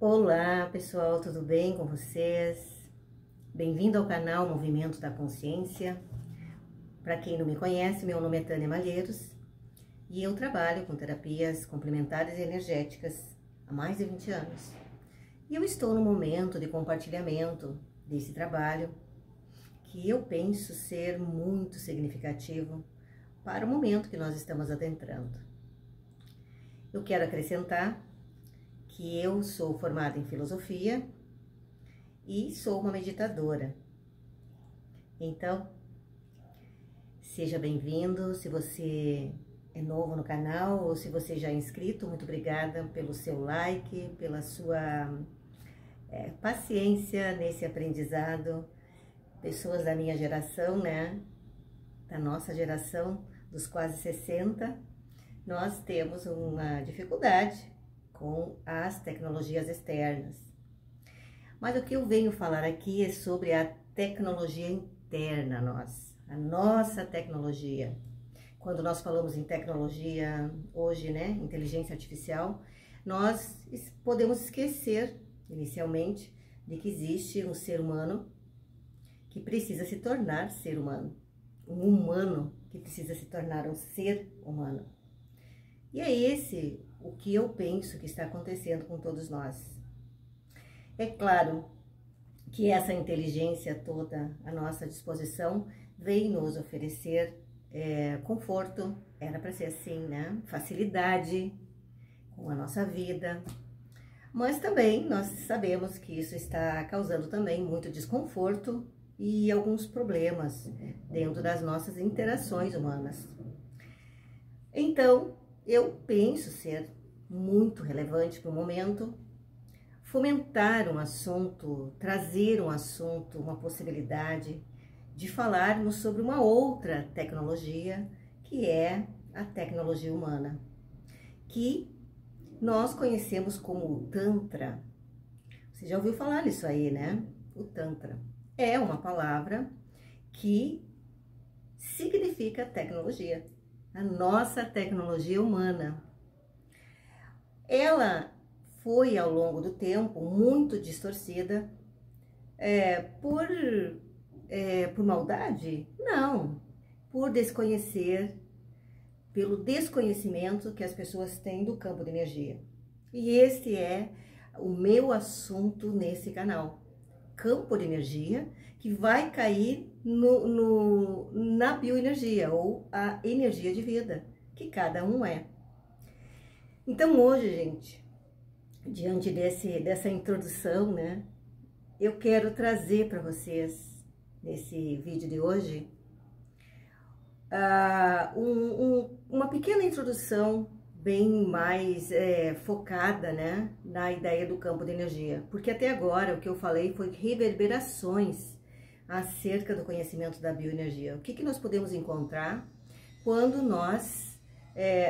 Olá pessoal, tudo bem com vocês? Bem-vindo ao canal Movimento da Consciência. Para quem não me conhece, meu nome é Tânia Malheiros e eu trabalho com terapias complementares e energéticas há mais de 20 anos. E eu estou no momento de compartilhamento desse trabalho que eu penso ser muito significativo para o momento que nós estamos adentrando. Eu quero acrescentar que eu sou formada em filosofia e sou uma meditadora. Então, seja bem-vindo. Se você é novo no canal ou se você já é inscrito, muito obrigada pelo seu like, pela sua paciência nesse aprendizado. Pessoas da minha geração, né? Da nossa geração, dos quase 60, nós temos uma dificuldade com as tecnologias externas. Mas o que eu venho falar aqui é sobre a tecnologia interna a nossa tecnologia. Quando nós falamos em tecnologia hoje, né, inteligência artificial, nós podemos esquecer, inicialmente, de que existe um ser humano que precisa se tornar ser humano. Um humano que precisa se tornar um ser humano. E é esse o que eu penso que está acontecendo com todos nós. É claro que essa inteligência toda à nossa disposição vem nos oferecer conforto, era para ser assim, né? Facilidade com a nossa vida. Mas também nós sabemos que isso está causando também muito desconforto e alguns problemas dentro das nossas interações humanas. Então, eu penso ser muito relevante para o momento, fomentar um assunto, trazer um assunto, uma possibilidade de falarmos sobre uma outra tecnologia, que é a tecnologia humana, que nós conhecemos como o Tantra. Você já ouviu falar nisso aí, né? O Tantra é uma palavra que significa tecnologia. A nossa tecnologia humana. Ela foi, ao longo do tempo, muito distorcida por maldade? Não, por desconhecer, pelo desconhecimento que as pessoas têm do campo de energia. E esse é o meu assunto nesse canal. Campo de energia que vai cair na bioenergia ou a energia de vida que cada um é. Então hoje, gente, diante dessa introdução, né, eu quero trazer para vocês nesse vídeo de hoje uma pequena introdução bem mais focada, né, na ideia do campo de energia. Porque até agora o que eu falei foi reverberações acerca do conhecimento da bioenergia. O que nós podemos encontrar quando nós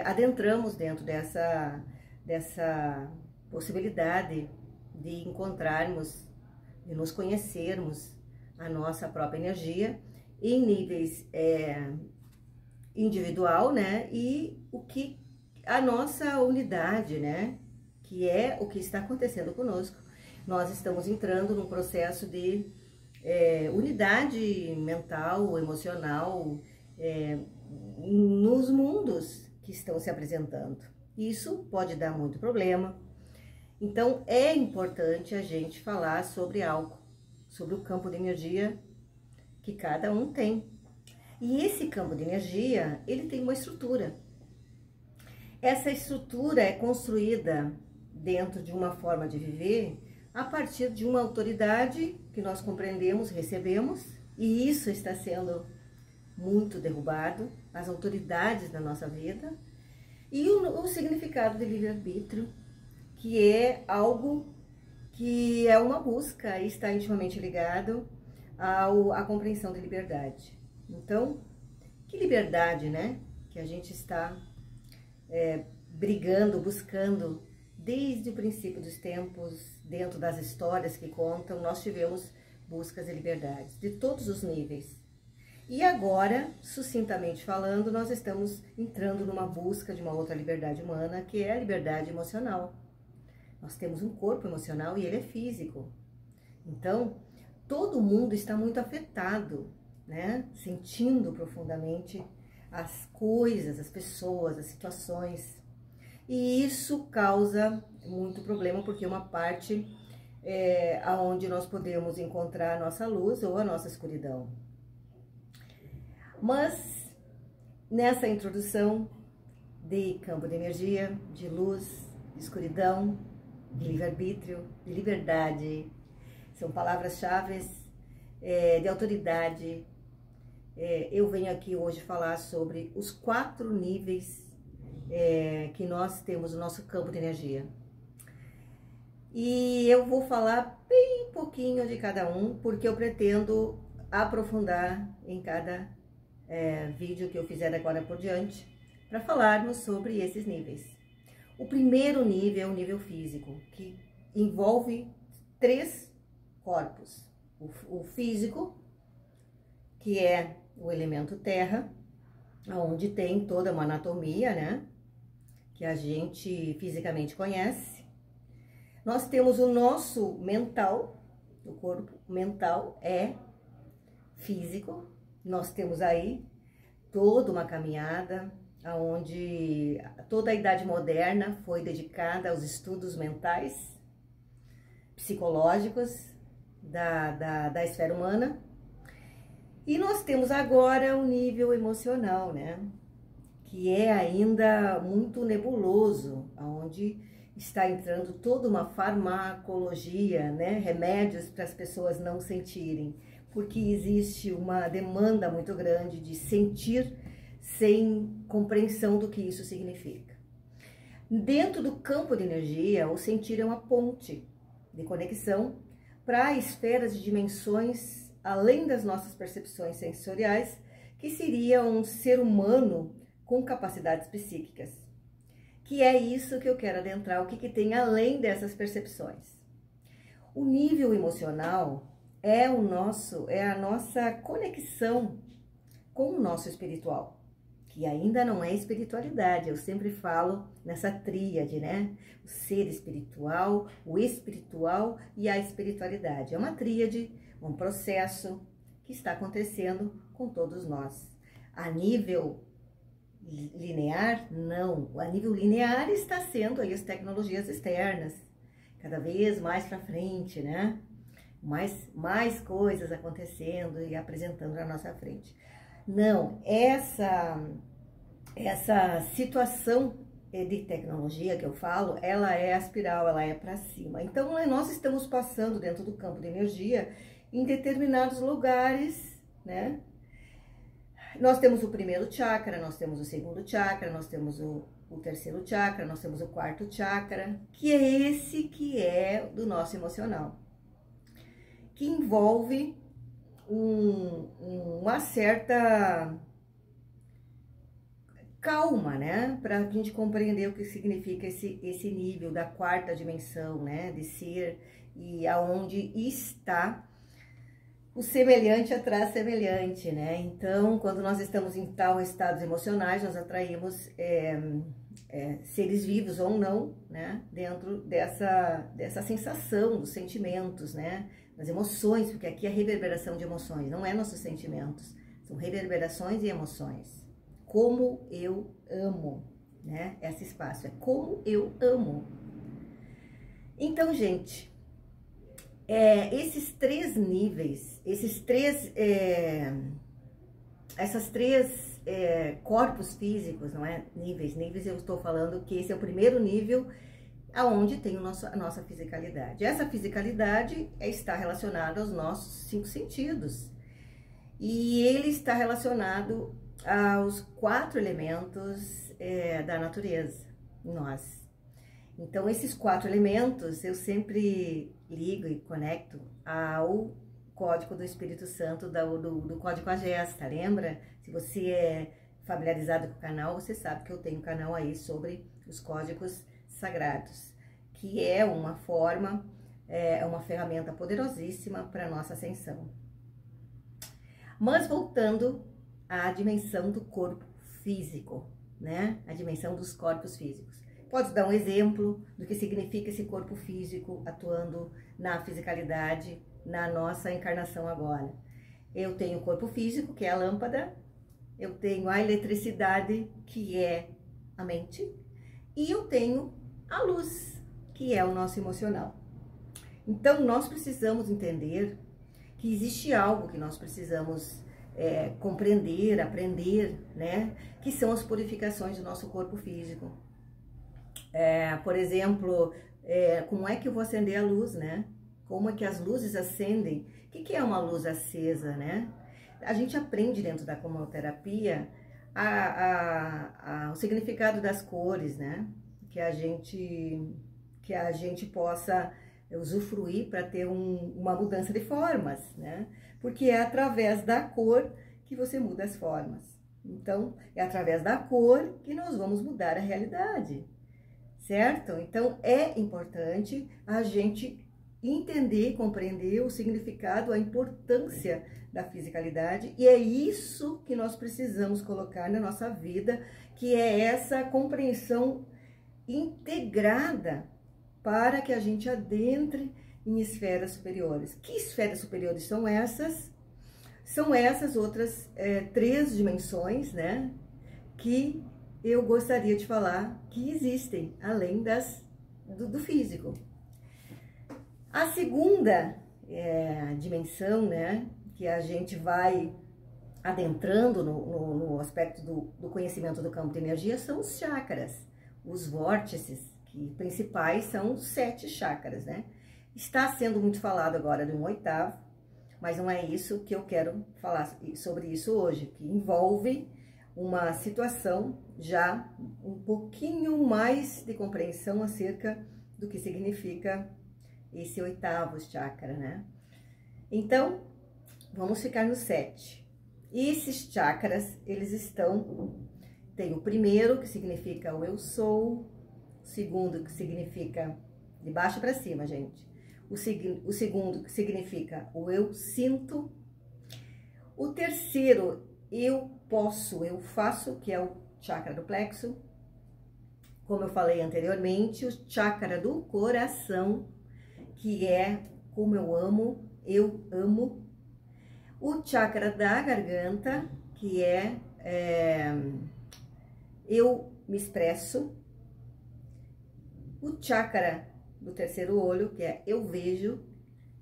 adentramos dentro dessa possibilidade de encontrarmos, de nos conhecermos a nossa própria energia em níveis individual, né, e o que a nossa unidade, né, que é o que está acontecendo conosco. Nós estamos entrando num processo de unidade mental, emocional, nos mundos que estão se apresentando. Isso pode dar muito problema. Então, é importante a gente falar sobre algo, sobre o campo de energia que cada um tem. E esse campo de energia, ele tem uma estrutura. Essa estrutura é construída dentro de uma forma de viver a partir de uma autoridade que nós compreendemos, recebemos, e isso está sendo muito derrubado, as autoridades da nossa vida, e o significado de livre-arbítrio, que é algo que é uma busca e está intimamente ligado à compreensão de liberdade. Então, que liberdade, né, que a gente está brigando, buscando desde o princípio dos tempos, dentro das histórias que contam, nós tivemos buscas de liberdade, de todos os níveis. E agora, sucintamente falando, nós estamos entrando numa busca de uma outra liberdade humana, que é a liberdade emocional. Nós temos um corpo emocional e ele é físico. Então, todo mundo está muito afetado, né? Sentindo profundamente as coisas, as pessoas, as situações. E isso causa muito problema, porque é uma parte aonde nós podemos encontrar a nossa luz ou a nossa escuridão. Mas, nessa introdução de campo de energia, de luz, de escuridão, de livre-arbítrio, de liberdade, são palavras-chave de autoridade. Eu venho aqui hoje falar sobre os 4 níveis que nós temos no nosso campo de energia. E eu vou falar bem pouquinho de cada um, porque eu pretendo aprofundar em cada vídeo que eu fizer agora por diante, para falarmos sobre esses níveis. O primeiro nível é o nível físico, que envolve 3 corpos. O físico, que é o elemento terra, onde tem toda uma anatomia, né? Que a gente fisicamente conhece. Nós temos o nosso mental, o corpo mental é físico. Nós temos aí toda uma caminhada, onde toda a idade moderna foi dedicada aos estudos mentais, psicológicos da esfera humana. E nós temos agora o nível emocional, né? Que é ainda muito nebuloso, onde está entrando toda uma farmacologia, né? Remédios para as pessoas não sentirem, porque existe uma demanda muito grande de sentir sem compreensão do que isso significa. Dentro do campo de energia, o sentir é uma ponte de conexão para esferas de dimensões além das nossas percepções sensoriais, que seria um ser humano com capacidades psíquicas. Que é isso que eu quero adentrar, o que tem além dessas percepções. O nível emocional é a nossa conexão com o nosso espiritual, que ainda não é espiritualidade. Eu sempre falo nessa tríade, né? O ser espiritual, o espiritual e a espiritualidade. É uma tríade, um processo que está acontecendo com todos nós. A nível linear, não. A nível linear está sendo aí as tecnologias externas, cada vez mais para frente, né? Mais coisas acontecendo e apresentando na nossa frente. Não, essa situação de tecnologia que eu falo, ela é a espiral, ela é para cima. Então, nós estamos passando dentro do campo de energia em determinados lugares, né? Nós temos o primeiro chakra, nós temos o segundo chakra, nós temos o terceiro chakra, nós temos o quarto chakra, que é esse que é do nosso emocional, que envolve uma certa calma, né? Para a gente compreender o que significa esse nível da 4ª dimensão, né? De ser, e aonde está o semelhante atrai semelhante, né? Então, quando nós estamos em tal estados emocionais, nós atraímos seres vivos ou não, né? Dentro dessa sensação, dos sentimentos, né? Das emoções, porque aqui é reverberação de emoções, não é nossos sentimentos, são reverberações e emoções. Como eu amo, né? Esse espaço é como eu amo. Então, gente, esses 3 níveis, essas três corpos físicos, não é? Níveis eu estou falando que esse é o primeiro nível aonde tem a nossa fisicalidade. Essa fisicalidade está relacionada aos nossos 5 sentidos. E ele está relacionado aos 4 elementos da natureza, em nós. Então, esses 4 elementos eu sempre ligo e conecto ao código do Espírito Santo, do código Agesta, lembra? Se você é familiarizado com o canal, você sabe que eu tenho um canal aí sobre os códigos sagrados, que é uma forma, uma ferramenta poderosíssima para a nossa ascensão. Mas voltando à dimensão do corpo físico, né? A dimensão dos corpos físicos. Posso dar um exemplo do que significa esse corpo físico atuando na fisicalidade, na nossa encarnação agora. Eu tenho o corpo físico, que é a lâmpada, eu tenho a eletricidade, que é a mente, e eu tenho a luz, que é o nosso emocional. Então, nós precisamos entender que existe algo que nós precisamos compreender, aprender, né? Que são as purificações do nosso corpo físico. Por exemplo, como é que eu vou acender a luz, né? Como é que as luzes acendem? O que é uma luz acesa, né? A gente aprende dentro da cromoterapia o significado das cores, né? Que a gente possa usufruir para ter uma mudança de formas, né? Porque é através da cor que você muda as formas. Então, é através da cor que nós vamos mudar a realidade, certo? Então, é importante a gente entender, compreender o significado, a importância da fisicalidade, e é isso que nós precisamos colocar na nossa vida, que é essa compreensão integrada para que a gente adentre em esferas superiores. Que esferas superiores são essas? São essas outras 3 dimensões, né? Que eu gostaria de falar que existem, além do físico. A segunda dimensão, né? Que a gente vai adentrando no aspecto do conhecimento do campo de energia, são os chakras, os vórtices, que principais são os 7 chakras, né? Está sendo muito falado agora de um 8º, mas não é isso que eu quero falar sobre isso hoje, que envolve uma situação já um pouquinho mais de compreensão acerca do que significa esse 8º chakra, né? Então, vamos ficar no 7. E esses chakras, eles tem o primeiro, que significa o eu sou, o segundo, que significa de baixo para cima, gente. O segundo, que significa o eu sinto. O terceiro, eu posso, eu faço, que é o chakra do plexo. Como eu falei anteriormente, o chakra do coração, que é como eu amo. O chakra da garganta, que é eu me expresso. O chakra do terceiro olho, que é eu vejo.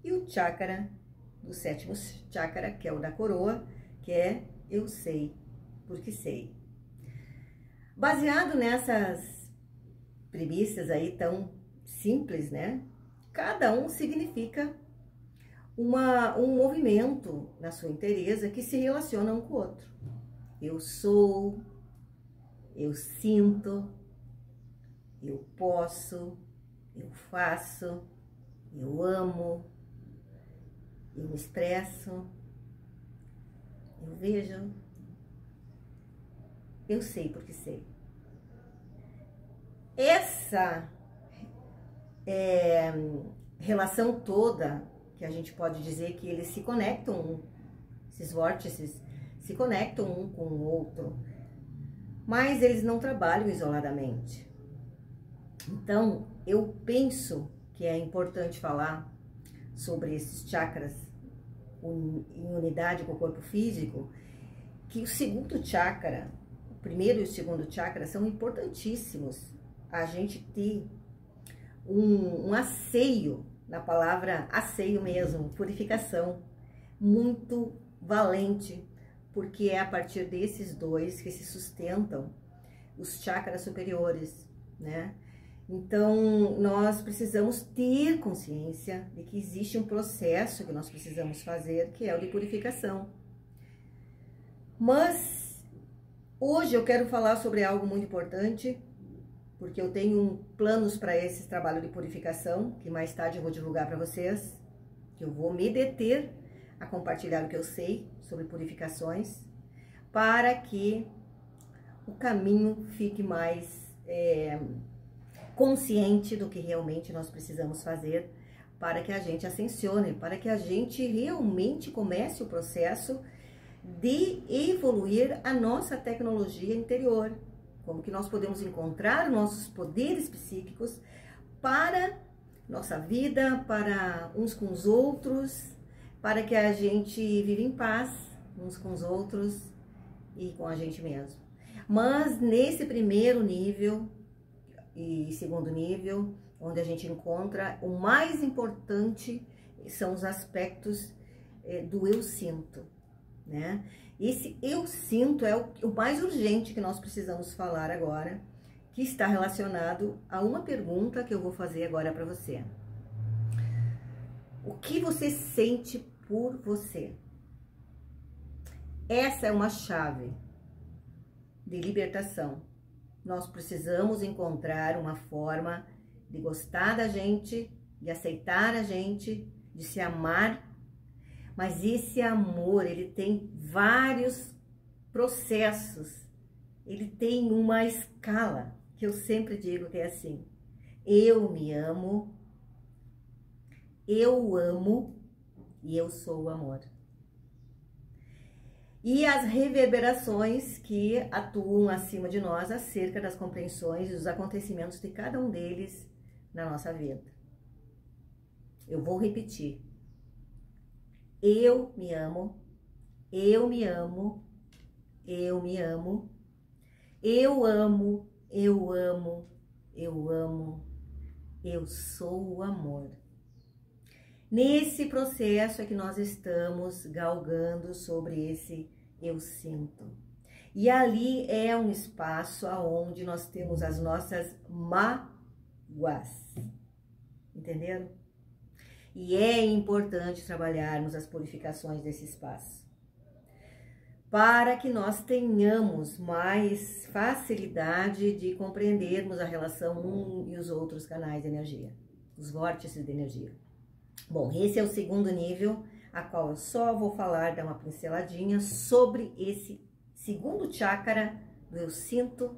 E o chakra do 7º chakra, que é o da coroa, que é eu sei, porque sei. Baseado nessas premissas aí tão simples, né? Cada um significa um movimento na sua inteireza que se relaciona um com o outro. Eu sou, eu sinto, eu posso, eu faço, eu amo, eu me expresso, eu vejo, eu sei porque sei. Essa relação toda, que a gente pode dizer que eles se conectam, esses vórtices se conectam um com o outro, mas eles não trabalham isoladamente. Então, eu penso que é importante falar sobre esses chakras em unidade com o corpo físico, que o segundo chakra, o primeiro e o segundo chakra são importantíssimos. A gente ter um asseio, na palavra asseio mesmo, purificação, muito valente, porque é a partir desses dois que se sustentam os chakras superiores, né? Então, nós precisamos ter consciência de que existe um processo que nós precisamos fazer, que é o de purificação. Mas, hoje eu quero falar sobre algo muito importante, porque eu tenho planos para esse trabalho de purificação, que mais tarde eu vou divulgar para vocês, que eu vou me deter a compartilhar o que eu sei sobre purificações, para que o caminho fique mais consciente do que realmente nós precisamos fazer para que a gente ascensione, para que a gente realmente comece o processo de evoluir a nossa tecnologia interior, como que nós podemos encontrar nossos poderes psíquicos para nossa vida, para uns com os outros, para que a gente viva em paz uns com os outros e com a gente mesmo. Mas nesse primeiro nível e segundo nível, onde a gente encontra o mais importante são os aspectos do eu sinto, né? Esse eu sinto é o mais urgente que nós precisamos falar agora, que está relacionado a uma pergunta que eu vou fazer agora para você. O que você sente por você? Essa é uma chave de libertação. Nós precisamos encontrar uma forma de gostar da gente, de aceitar a gente, de se amar. Mas esse amor, ele tem vários processos. Ele tem uma escala, que eu sempre digo que é assim: eu me amo, eu amo e eu sou o amor. E as reverberações que atuam acima de nós acerca das compreensões e dos acontecimentos de cada um deles na nossa vida. Eu vou repetir. Eu me amo, eu me amo, eu me amo, eu amo, eu amo, eu amo, eu sou o amor. Nesse processo é que nós estamos galgando sobre esse eu sinto. E ali é um espaço onde nós temos as nossas mágoas. Entenderam? E é importante trabalharmos as purificações desse espaço, para que nós tenhamos mais facilidade de compreendermos a relação um e os outros canais de energia, os vórtices de energia. Bom, esse é o segundo nível, a qual eu só vou falar, dar uma pinceladinha sobre esse segundo chakra do eu sinto,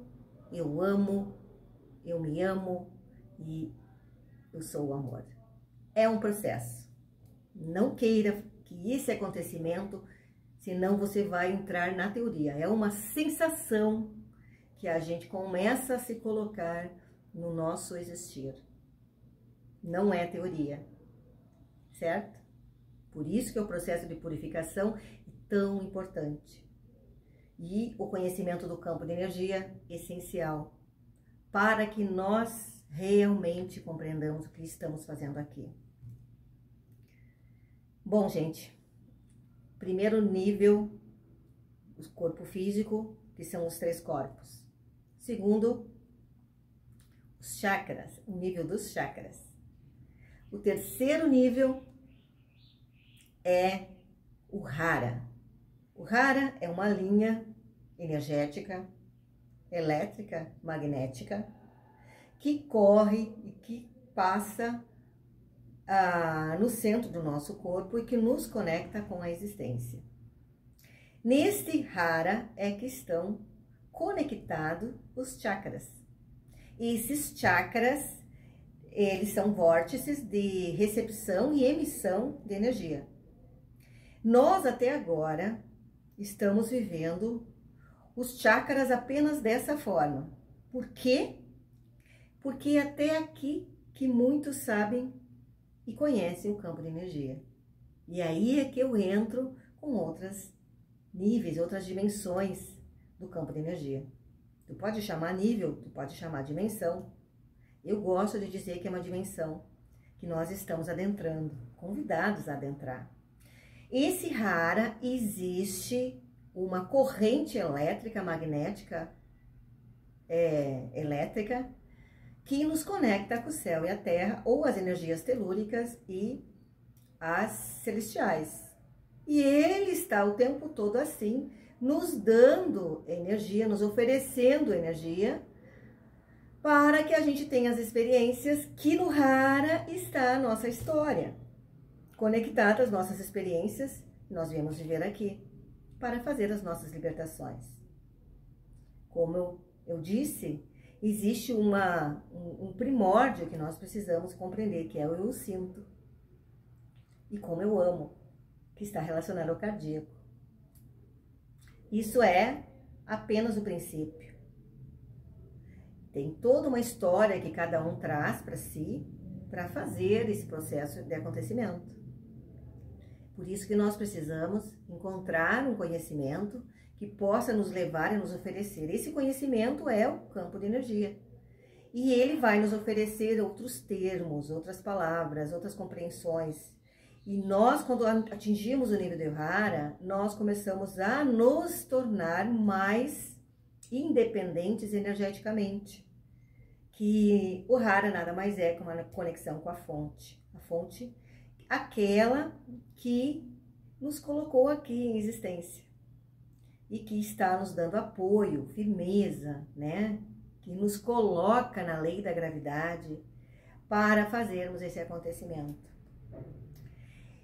eu amo, eu me amo e eu sou o amor. É um processo. Não queira que esse acontecimento, senão você vai entrar na teoria. É uma sensação que a gente começa a se colocar no nosso existir. Não é teoria, certo? Por isso que o processo de purificação é tão importante. E o conhecimento do campo de energia é essencial para que nós realmente compreendamos o que estamos fazendo aqui. Bom, gente, primeiro nível, o corpo físico, que são os 3 corpos. Segundo, os chakras, o nível dos chakras. O terceiro nível é o Hara. O Hara é uma linha energética, elétrica, magnética, que corre e que passa no centro do nosso corpo e que nos conecta com a existência. Neste Hara é que estão conectados os chakras. Esses chakras, eles são vórtices de recepção e emissão de energia. Nós até agora estamos vivendo os chakras apenas dessa forma. Por quê? Porque até aqui que muitos sabem e conhecem o campo de energia. E aí é que eu entro com outros níveis, outras dimensões do campo de energia. Tu pode chamar nível, tu pode chamar dimensão. Eu gosto de dizer que é uma dimensão que nós estamos adentrando, convidados a adentrar. Esse Hara, existe uma corrente elétrica, magnética, elétrica, que nos conecta com o céu e a terra, ou as energias telúricas e as celestiais. E ele está o tempo todo assim, nos dando energia, nos oferecendo energia, para que a gente tenha as experiências que no Hara está a nossa história, conectada às nossas experiências que nós viemos viver aqui, para fazer as nossas libertações. Como eu disse, existe um primórdio que nós precisamos compreender, que é o eu sinto. E como eu amo, que está relacionado ao cardíaco. Isso é apenas o princípio. tem toda uma história que cada um traz para si, para fazer esse processo de acontecimento. Por isso que nós precisamos encontrar um conhecimento que possa nos levar e nos oferecer. Esse conhecimento é o campo de energia. E ele vai nos oferecer outros termos, outras palavras, outras compreensões. E nós, quando atingimos o nível de Ohara, nós começamos a nos tornar mais independentes energeticamente. Que o Ohara nada mais é que uma conexão com a fonte. A fonte, aquela que nos colocou aqui em existência. E que está nos dando apoio, firmeza, né? Que nos coloca na lei da gravidade para fazermos esse acontecimento.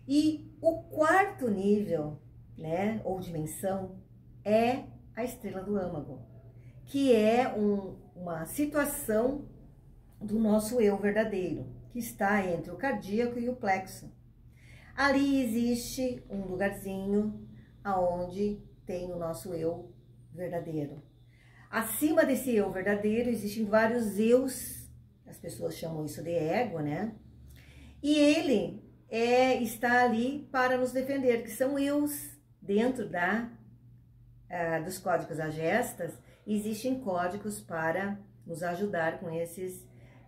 E o quarto nível, né, ou dimensão, é a estrela do âmago, que é uma situação do nosso eu verdadeiro, que está entre o cardíaco e o plexo. Ali existe um lugarzinho aonde tem o nosso eu verdadeiro. Acima desse eu verdadeiro existem vários eus, as pessoas chamam isso de ego, né? E ele está ali para nos defender, que são eus. Dentro dos códigos agestas, existem códigos para nos ajudar com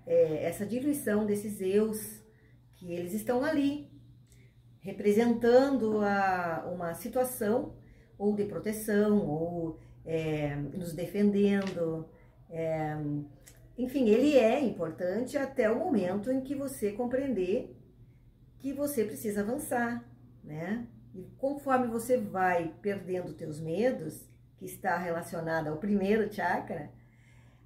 essa diluição desses eus, que eles estão ali, representando uma situação ou de proteção, ou nos defendendo. Enfim, ele é importante até o momento em que você compreender que você precisa avançar, né? E conforme você vai perdendo teus medos, que está relacionado ao primeiro chakra,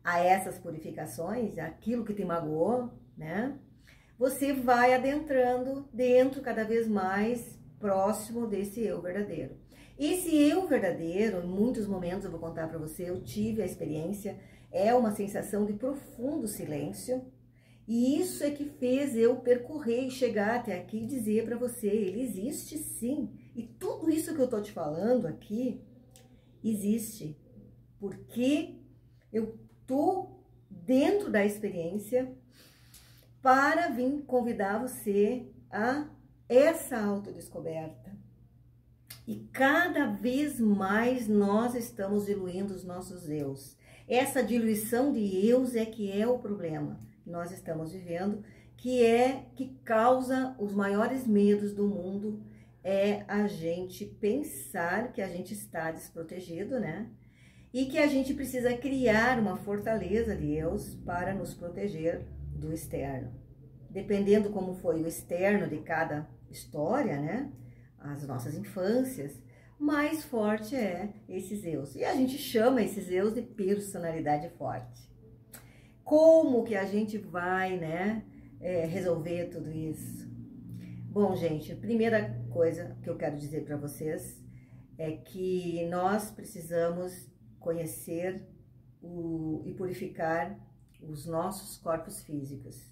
a essas purificações, aquilo que te magoou, né? Você vai adentrando dentro cada vez mais próximo desse eu verdadeiro. Esse eu verdadeiro, em muitos momentos eu vou contar para você, eu tive a experiência, é uma sensação de profundo silêncio. E isso é que fez eu percorrer e chegar até aqui e dizer para você, ele existe sim. E tudo isso que eu tô te falando aqui, existe. Porque eu tô dentro da experiência para vir convidar você a essa autodescoberta. E cada vez mais nós estamos diluindo os nossos eus. Essa diluição de eus é que é o problema que nós estamos vivendo, que causa os maiores medos do mundo, é a gente pensar que a gente está desprotegido, né? E que a gente precisa criar uma fortaleza de eus para nos proteger do externo. Dependendo como foi o externo de cada história, né? As nossas infâncias, mais forte é esses eus. E a gente chama esses eus de personalidade forte. Como que a gente vai, né, resolver tudo isso? Bom, gente, a primeira coisa que eu quero dizer para vocês é que nós precisamos conhecer e purificar os nossos corpos físicos,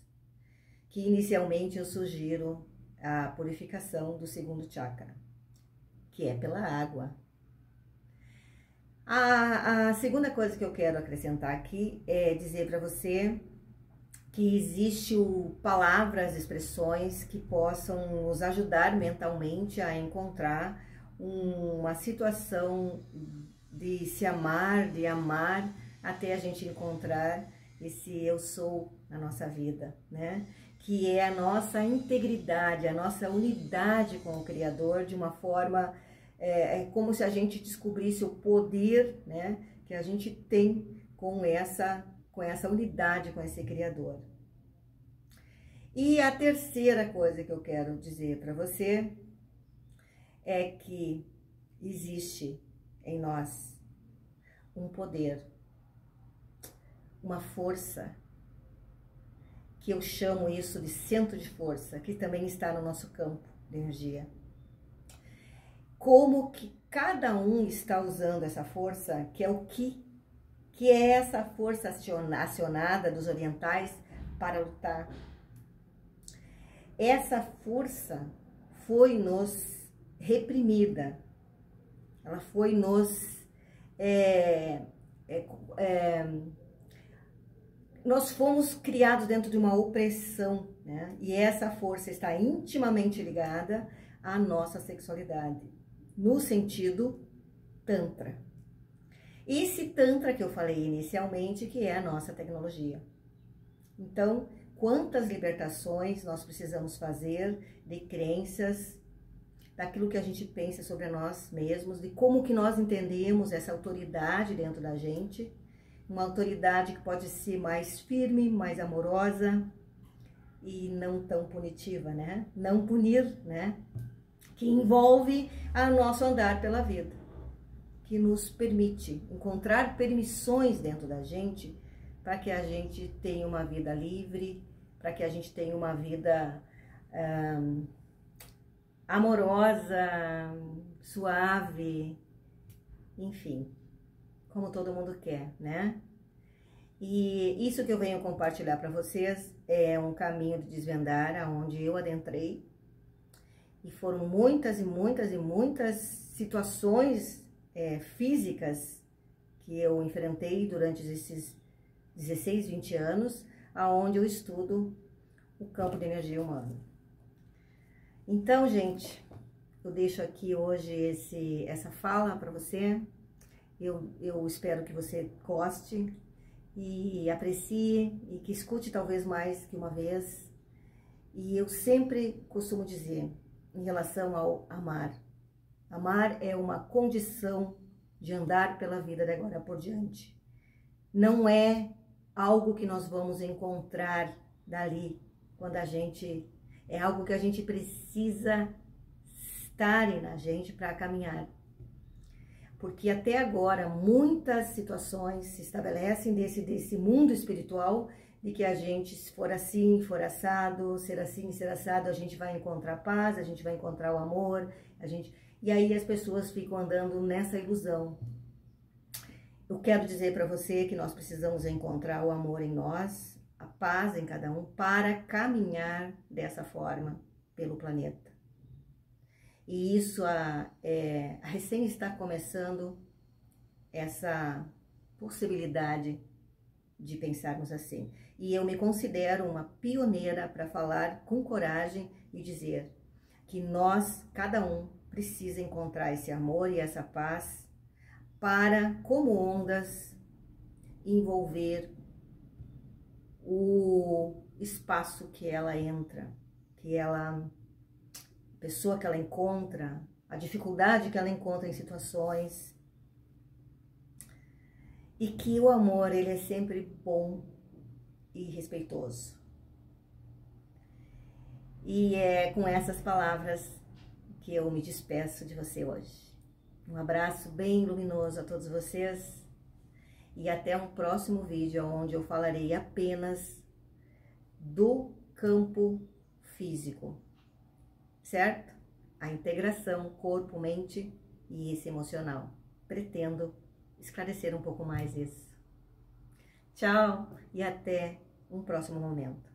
que inicialmente eu sugiro a purificação do segundo chakra, que é pela água. A segunda coisa que eu quero acrescentar aqui é dizer para você que existe palavras, expressões que possam nos ajudar mentalmente a encontrar uma situação de se amar, de amar, até a gente encontrar esse eu sou na nossa vida, né? Que é a nossa integridade, a nossa unidade com o Criador de uma forma... É como se a gente descobrisse o poder, né, que a gente tem com essa unidade com esse Criador. E a terceira coisa que eu quero dizer para você é que existe em nós um poder, uma força, que eu chamo isso de centro de força, que também está no nosso campo de energia. Como que cada um está usando essa força, que é o que é essa força acionada dos orientais para lutar. Essa força foi nos reprimida, ela foi nos nós fomos criados dentro de uma opressão, né? E essa força está intimamente ligada à nossa sexualidade, no sentido Tantra. Esse Tantra que eu falei inicialmente, que é a nossa tecnologia. Então, quantas libertações nós precisamos fazer de crenças, daquilo que a gente pensa sobre nós mesmos, de como que nós entendemos essa autoridade dentro da gente, uma autoridade que pode ser mais firme, mais amorosa e não tão punitiva, né? Não punir, né? Que envolve o nosso andar pela vida, que nos permite encontrar permissões dentro da gente para que a gente tenha uma vida livre, para que a gente tenha uma vida amorosa, suave, enfim, como todo mundo quer, né? E isso que eu venho compartilhar para vocês é um caminho de desvendar aonde eu adentrei, e foram muitas e muitas e muitas situações físicas que eu enfrentei durante esses 16, 20 anos, aonde eu estudo o campo de energia humana. Então, gente, eu deixo aqui hoje essa fala para você. Eu espero que você goste e aprecie e que escute talvez mais que uma vez. E eu sempre costumo dizer, em relação ao amar, amar é uma condição de andar pela vida de agora por diante. Não é algo que nós vamos encontrar dali, quando a gente... É algo que a gente precisa estar na gente para caminhar. Porque até agora muitas situações se estabelecem desse mundo espiritual, de que a gente, se for assim, for assado, ser assim, ser assado, a gente vai encontrar paz, a gente vai encontrar o amor, e aí as pessoas ficam andando nessa ilusão. Eu quero dizer para você que nós precisamos encontrar o amor em nós, a paz em cada um, para caminhar dessa forma pelo planeta. E isso recém está começando essa possibilidade de pensarmos assim. E eu me considero uma pioneira para falar com coragem e dizer que nós, cada um, precisa encontrar esse amor e essa paz para, como ondas, envolver o espaço que ela entra, a pessoa que ela encontra, a dificuldade que ela encontra em situações, e que o amor, ele é sempre bom e respeitoso. E é com essas palavras que eu me despeço de você hoje. Um abraço bem luminoso a todos vocês. E até um próximo vídeo, onde eu falarei apenas do campo físico, certo? A integração corpo, mente e esse emocional. Pretendo esclarecer um pouco mais isso. Tchau e até um próximo momento.